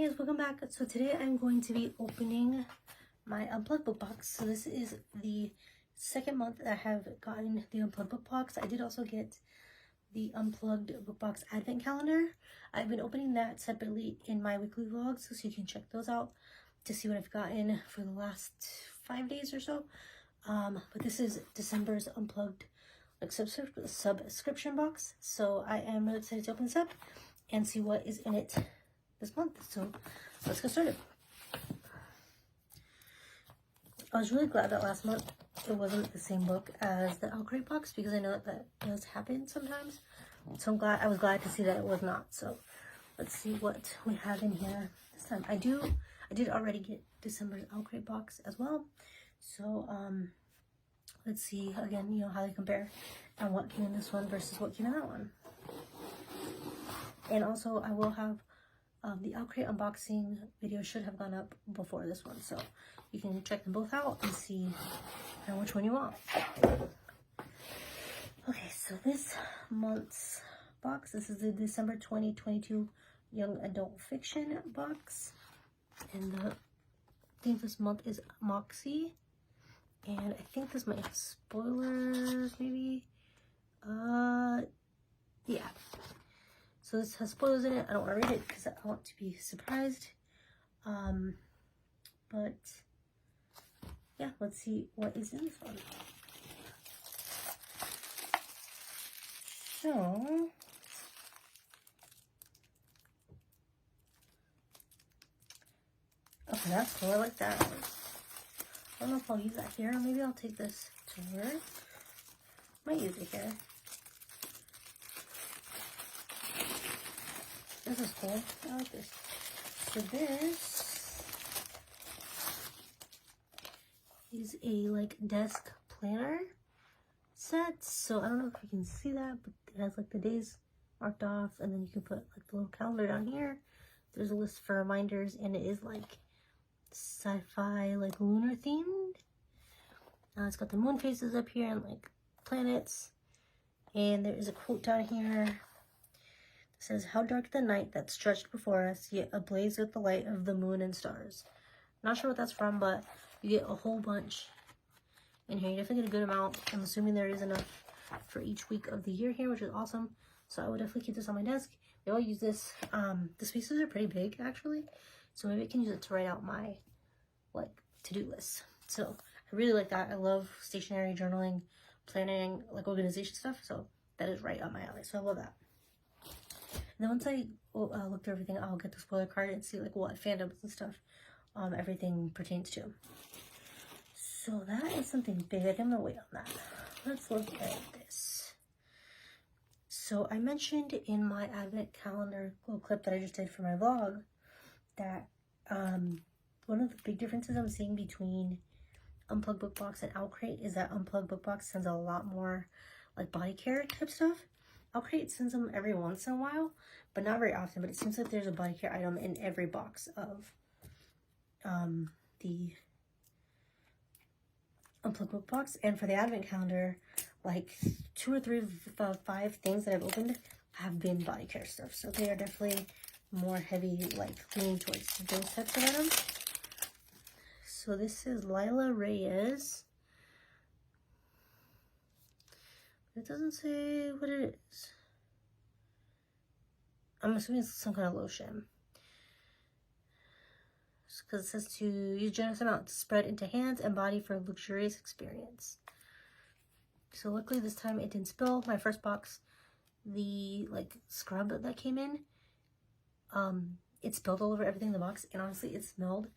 guys, welcome back. So today I'm going to be opening my Unplugged book box. So this is the second month that I have gotten the Unplugged book box. I did also get the Unplugged book box advent calendar. I've been opening that separately in my weekly vlogs, so you can check those out to see what I've gotten for the last 5 days or so. But this is December's Unplugged subscription box. So I am really excited to open this up and see what is in it this month. So let's get started. I was really glad that last month it wasn't the same book as the ɪɪlsᴛᴏ box, because I know that does happen sometimes. So I was glad to see that it was not. So let's see what we have in here this time. I did already get December's ɪɪlsᴛᴏ box as well. So let's see again, you know, how they compare and what came in this one versus what came in that one. And also I will have the ɪɪlsᴛᴏ unboxing video should have gone up before this one, so you can check them both out and see which one you want. Okay, so this month's box, this is the December 2022 Young Adult Fiction box, and the theme this month is Moxie, and I think this might have spoilers, maybe. Yeah. So this has spoilers in it. I don't want to read it because I want to be surprised. But yeah, let's see what is in this one. So okay, that's cool. I like that. I don't know if I'll use that here. Maybe I'll take this to work. Might use it here. This is cool. I like this. So this is a like desk planner set. So I don't know if you can see that, but it has like the days marked off, and then you can put like the little calendar down here. There's a list for reminders, and it is like sci-fi, like lunar themed. It's got the moon faces up here and like planets, and there is a quote down here. It says, "How dark the night that stretched before us, yet ablaze with the light of the moon and stars." Not sure what that's from, but you get a whole bunch in here. You definitely get a good amount. I'm assuming there is enough for each week of the year here, which is awesome. So I would definitely keep this on my desk. Maybe I'll use this. The spaces are pretty big, actually. So maybe I can use it to write out my, like, to-do list. So I really like that. I love stationery, journaling, planning, like organization stuff. So that is right up my alley. So I love that. And then once I look through everything, I'll get the spoiler card and see like what fandoms and stuff everything pertains to. So that is something big. I think I'm gonna wait on that. Let's look at this. So I mentioned in my advent calendar little clip that I just did for my vlog that one of the big differences I'm seeing between Unplugged Book Box and ɪɪlsᴛᴏ is that Unplugged Book Box sends a lot more like body care type stuff. ɪɪlsᴛᴏ sends them every once in a while, but not very often. But it seems like there's a body care item in every box of the Unplugged Book Box. And for the advent calendar, like 2 or 3 of 5 things that I've opened have been body care stuff. So they are definitely more heavy, like leaning towards those types of items. So this is lik. It doesn't say what it is. I'm assuming it's some kind of lotion, because it says to use generous amount to spread into hands and body for a luxurious experience. So luckily this time it didn't spill. My first box, the like scrub that came in, it spilled all over everything in the box, and honestly it smelled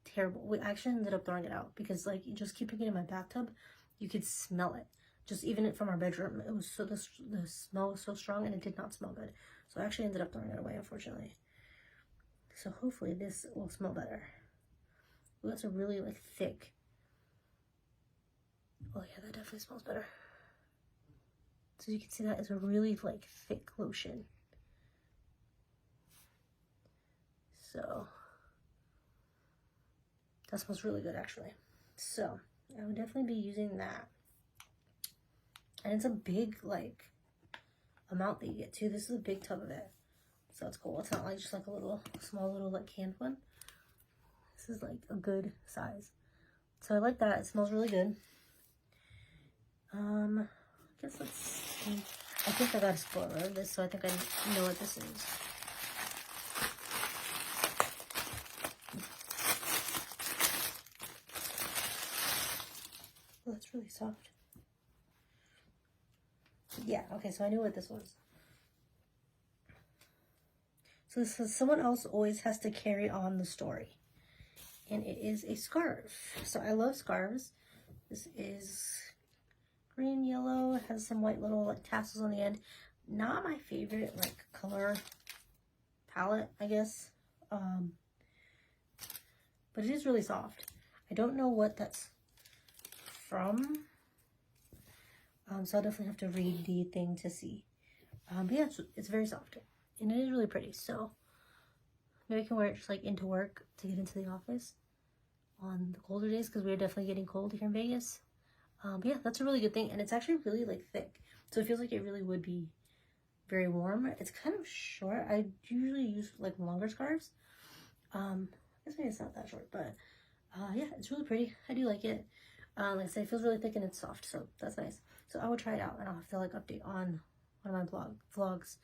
terrible. We actually ended up throwing it out because like just keeping it in my bathtub, you could smell it. Just even from our bedroom, it was so the smell was so strong, and it did not smell good. So I actually ended up throwing it away, unfortunately. So hopefully this will smell better. Ooh, that's a really like thick. Oh yeah, that definitely smells better. So you can see that is a really like thick lotion. So that smells really good actually. So I would definitely be using that. And it's a big like amount that you get too. This is a big tub of it. So it's cool. It's not like just like a little, small little like canned one. This is like a good size. So I like that. It smells really good. I guess let's see. I think I got a spoiler of this, so I think I know what this is. Oh, that's really soft. Yeah, okay, so I knew what this was. So this is someone else always has to carry on the story. And it is a scarf. So I love scarves. This is green, yellow. It has some white little like tassels on the end. Not my favorite like color palette, I guess. But it is really soft. I don't know what that's from. So I'll definitely have to read the thing to see. But yeah, it's very soft. And it is really pretty. So maybe I can wear it just like into work to get into the office on the colder days, because we're definitely getting cold here in Vegas. But yeah, that's a really good thing. And it's actually really like thick. So it feels like it really would be very warm. It's kind of short. I usually use like longer scarves. I guess maybe it's not that short, but yeah, it's really pretty. I do like it. Like I said, it feels really thick and it's soft, so that's nice. So I will try it out, and I'll have to like update on one of my vlogs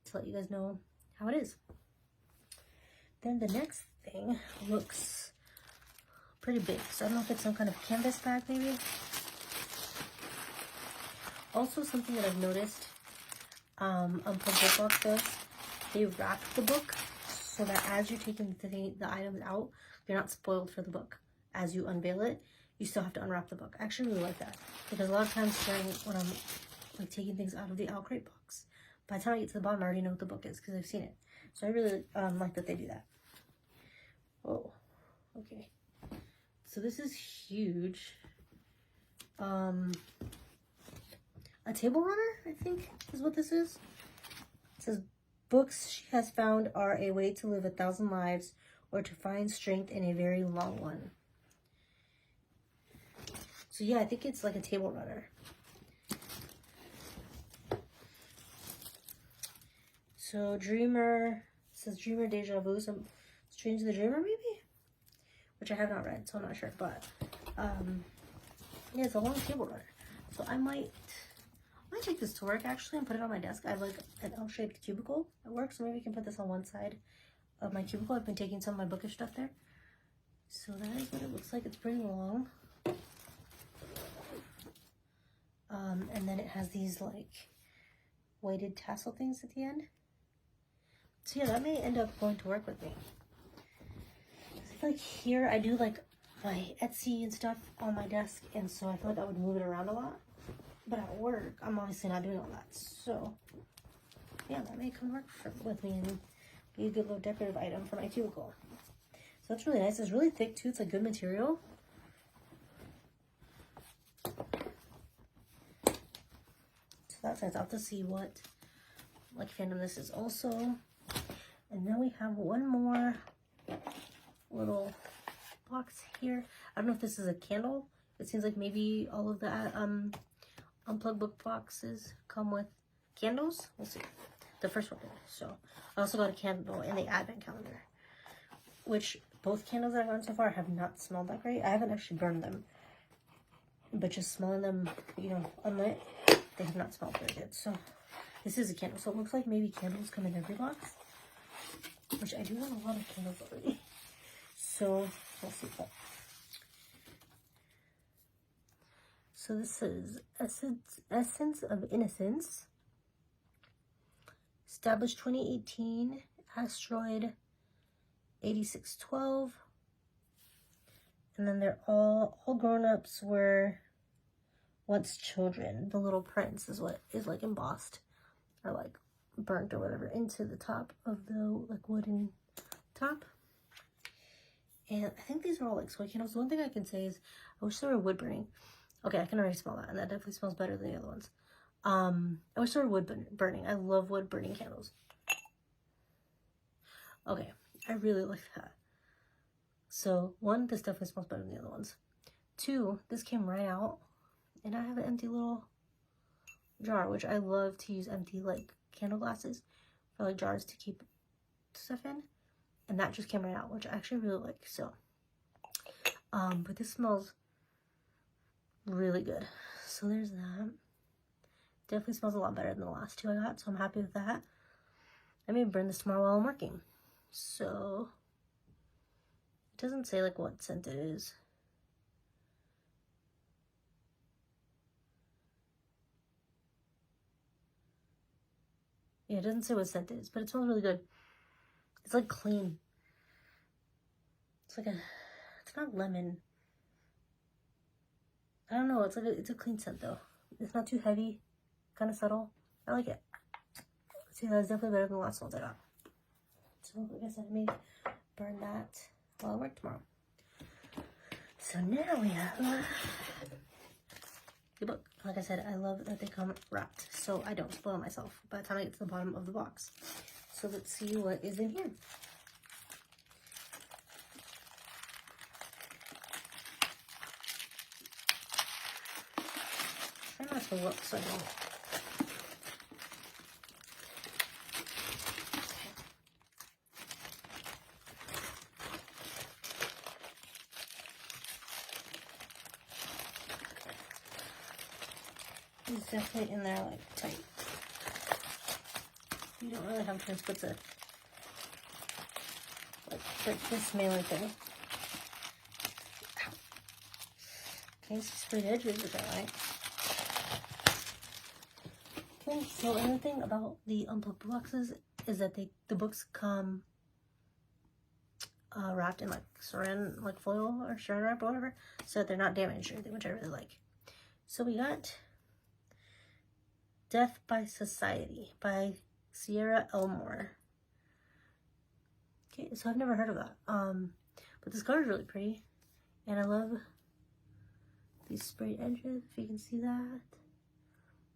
to let you guys know how it is. Then the next thing looks pretty big, so I don't know if it's some kind of canvas bag maybe. Also, something that I've noticed, Unplugged Book Box does, they wrap the book so that as you're taking the items out, you're not spoiled for the book. As you unveil it, you still have to unwrap the book. I actually really like that, because a lot of times when I'm like taking things out of the µÉ box, by the time I get to the bottom, I already know what the book is because I've seen it. So I really like that they do that. Oh, okay. So this is huge. A table runner, I think, is what this is. It says, books she has found are a way to live 1,000 lives or to find strength in a very long one. So yeah, I think it's like a table runner. So Dreamer, it says Dreamer Deja Vu, some Strange the Dreamer maybe? Which I have not read, so I'm not sure, but yeah, it's a long table runner. So I might take this to work actually and put it on my desk. I have like an L-shaped cubicle at work, so maybe I can put this on one side of my cubicle. I've been taking some of my bookish stuff there. So that is what it looks like. It's pretty long. And then it has these like weighted tassel things at the end. So yeah, that may end up going to work with me. I feel like here I do like my Etsy and stuff on my desk, and so I feel like I would move it around a lot. But at work, I'm obviously not doing all that. So yeah, that may come work with me and be a good little decorative item for my cubicle. So that's really nice. It's really thick too. It's a good material. So that's nice. I'll have to see what like fandom this is also. And then we have one more little box here. I don't know if this is a candle. It seems like maybe all of the Unplugged Book Boxes come with candles. We'll see. The first one did. So I also got a candle in the advent calendar, which both candles that I've gotten so far have not smelled that great. I haven't actually burned them, but just smelling them, you know, unlit, they have not smelled very good. So this is a candle. So it looks like maybe candles come in every box, which I do want a lot of candles already. So we'll see that. So this is Essence of Innocence. Established 2018, asteroid 8612. And then they're all grown-ups were once children. The little prince is what is like embossed or like burnt or whatever into the top of the like wooden top. And I think these are all like soy candles. The one thing I can say is I wish they were wood burning. Okay, I can already smell that, and that definitely smells better than the other ones. I wish they were wood burning. I love wood burning candles. Okay, I really like that. So, one, this definitely smells better than the other ones. Two, this came right out, and I have an empty little jar, which I love to use empty, like, candle glasses for, like, jars to keep stuff in, and that just came right out, which I actually really like. So but this smells really good. So there's that. Definitely smells a lot better than the last two I got, so I'm happy with that. I may burn this tomorrow while I'm working. So it doesn't say like what scent it is. Yeah, it doesn't say what scent it is, but it smells really good. It's like clean. It's like it's not lemon. I don't know, it's a clean scent though. It's not too heavy, kind of subtle. I like it. See, that's definitely better than the last ones I got. So like I said, I may burn that while I work tomorrow. So now we have the book. Like I said, I love that they come wrapped, so I don't spoil myself by the time I get to the bottom of the box. So let's see what is in here. Try not to look so I don't. It's definitely in there like tight. You don't really have a chance to like this mailing thing. Ow. Okay, so split edges with that, right? Okay, so another thing about the unplugged boxes is that the books come wrapped in like saran, like foil or saran wrap or whatever, so that they're not damaged or anything, which I really like. So we got Death by Society by Sierra Elmore. Okay, so I've never heard of that. But this cover is really pretty, and I love these sprayed edges, if you can see that.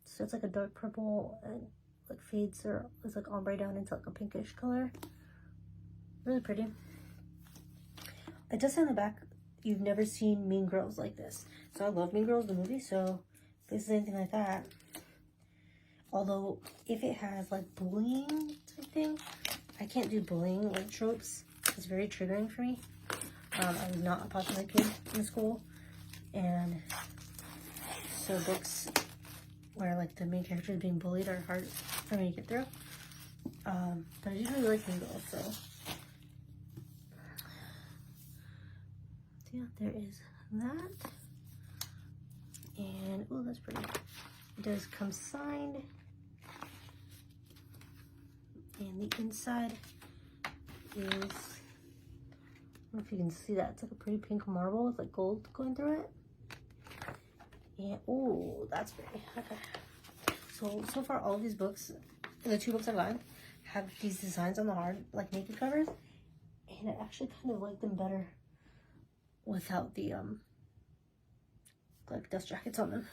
So it's like a dark purple and like fades or it's like ombre down into like a pinkish color. Really pretty. It does say on the back, you've never seen Mean Girls like this. So I love Mean Girls, the movie, so if this is anything like that. Although, if it has like bullying type thing, I can't do bullying like tropes. It's very triggering for me. I was not a popular kid in school, and so books where like the main character is being bullied are hard for me to get through. But I do really like Mean Girls, so yeah, there is that. And oh, that's pretty. It does come signed. And the inside is, I don't know if you can see that. It's like a pretty pink marble with like gold going through it. And oh, that's pretty. Okay. So far all of these books, the two books I've gotten, have these designs on the hard, like naked covers. And I actually kind of like them better without the like dust jackets on them.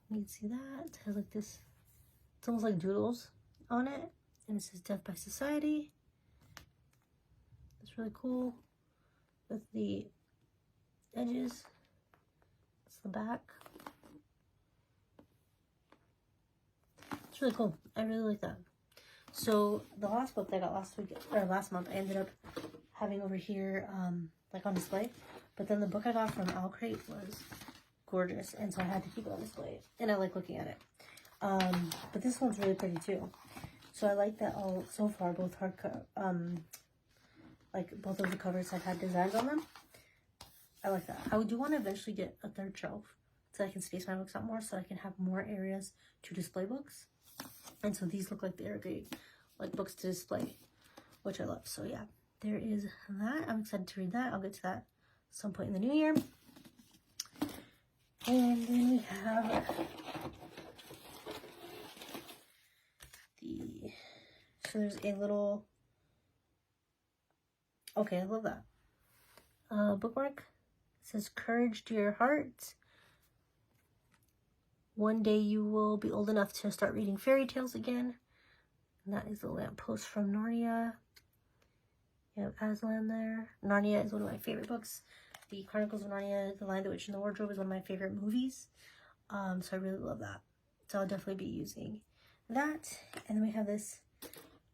You can see that. It has like this, it's almost like doodles on it, and it says Death by Society. That's really cool with the edges. That's the back. It's really cool. I really like that. So the last book that I got last month, I ended up having over here like on display, but then the book I got from ɪḻsᴛᴏ was gorgeous, and so I had to keep it on display, and I like looking at it. But this one's really pretty too. So I like that all so far, both hardcover, like both of the covers have had designs on them. I like that. I do want to eventually get a third shelf so I can space my books out more, so I can have more areas to display books. And so these look like they're great, like books to display, which I love. So yeah, there is that. I'm excited to read that. I'll get to that some point in the new year. And then we have so there's a little, okay, I love that. Bookmark. It says, "Courage to your heart. One day you will be old enough to start reading fairy tales again." And that is the lamppost from Narnia. You have Aslan there. Narnia is one of my favorite books. The Chronicles of Narnia, The Lion, the Witch, and the Wardrobe is one of my favorite movies. So I really love that. So I'll definitely be using that. And then we have this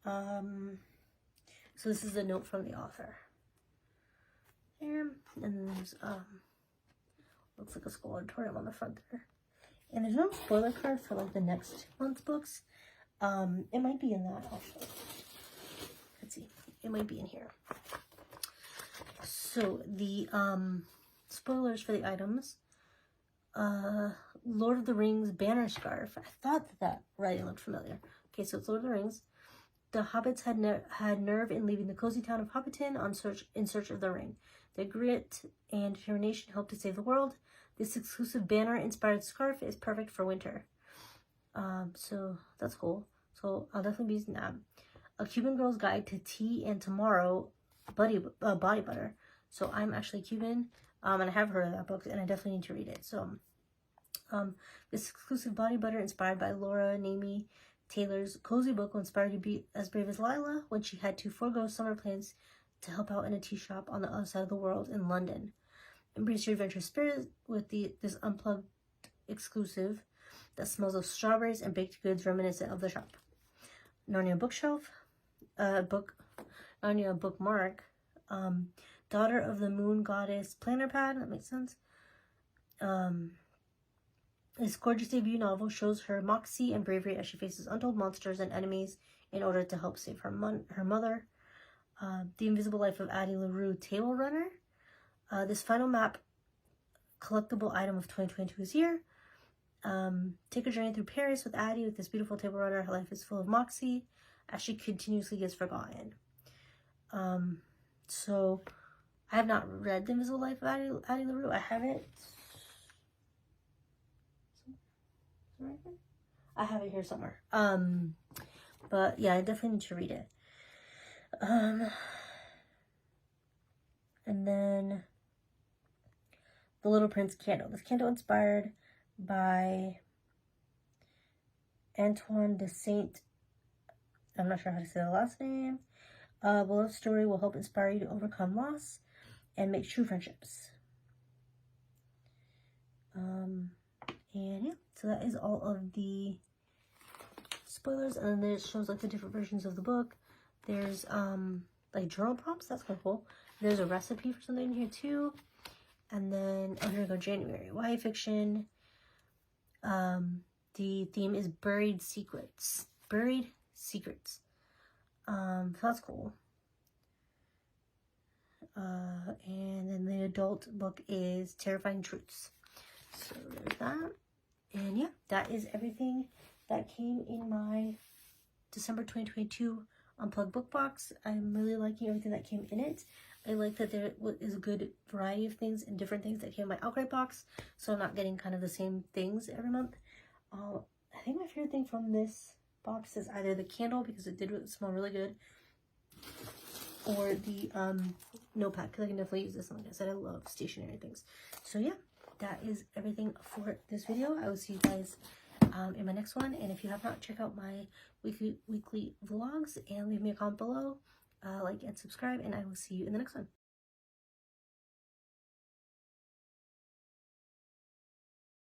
So this is a note from the author. There, and then there's looks like a school auditorium on the front there. And there's no spoiler card for like the next month's books. It might be in that also. Let's see. It might be in here. So the spoilers for the items. Lord of the Rings banner scarf. I thought that writing looked familiar. Okay, so it's Lord of the Rings. The hobbits had nerve in leaving the cozy town of Hobbiton in search of the ring. Their grit and determination helped to save the world. This exclusive banner-inspired scarf is perfect for winter. So that's cool. So I'll definitely be using that. A Cuban Girl's Guide to Tea and Tomorrow body butter. So I'm actually Cuban, and I have heard of that book, and I definitely need to read it. So this exclusive body butter inspired by Laura Namie Taylor's cozy book will inspire you to be as brave as Lila when she had to forego summer plans to help out in a tea shop on the other side of the world in London. Embrace your adventurous spirit with this unplugged exclusive that smells of strawberries and baked goods reminiscent of the shop. Narnia bookshelf, Narnia bookmark, Daughter of the Moon Goddess planner pad, that makes sense. This gorgeous debut novel shows her moxie and bravery as she faces untold monsters and enemies in order to help save her mother. The Invisible Life of Addie LaRue Table Runner. This final map collectible item of 2022 is here. Take a journey through Paris with Addie with this beautiful table runner. Her life is full of moxie as she continuously gets forgotten. So I have not read The Invisible Life of Addie LaRue. I have it. I have it here somewhere. But yeah, I definitely need to read it. And then The Little Prince candle. This candle inspired by Antoine de Saint. I'm not sure how to say the last name. The love story will help inspire you to overcome loss and make true friendships. And yeah, so that is all of the spoilers, and then it shows like the different versions of the book. There's like journal prompts. That's kind of cool. There's a recipe for something in here too. And then, oh, here we go, January. YA fiction. The theme is buried secrets. Buried secrets. So that's cool. And then the adult book is Terrifying Truths. So there's that. And yeah, that is everything that came in my December 2022 Unplugged Book Box. I'm really liking everything that came in it. I like that there is a good variety of things and different things that came in my outright box, so I'm not getting kind of the same things every month. I think my favorite thing from this box is either the candle, because it did smell really good, or the notepad, because I can definitely use this. Like I said, I love stationery things. So yeah, that is everything for this video. I will see you guys in my next one, and if you have not, check out my weekly vlogs and leave me a comment below, like and subscribe, and I will see you in the next one.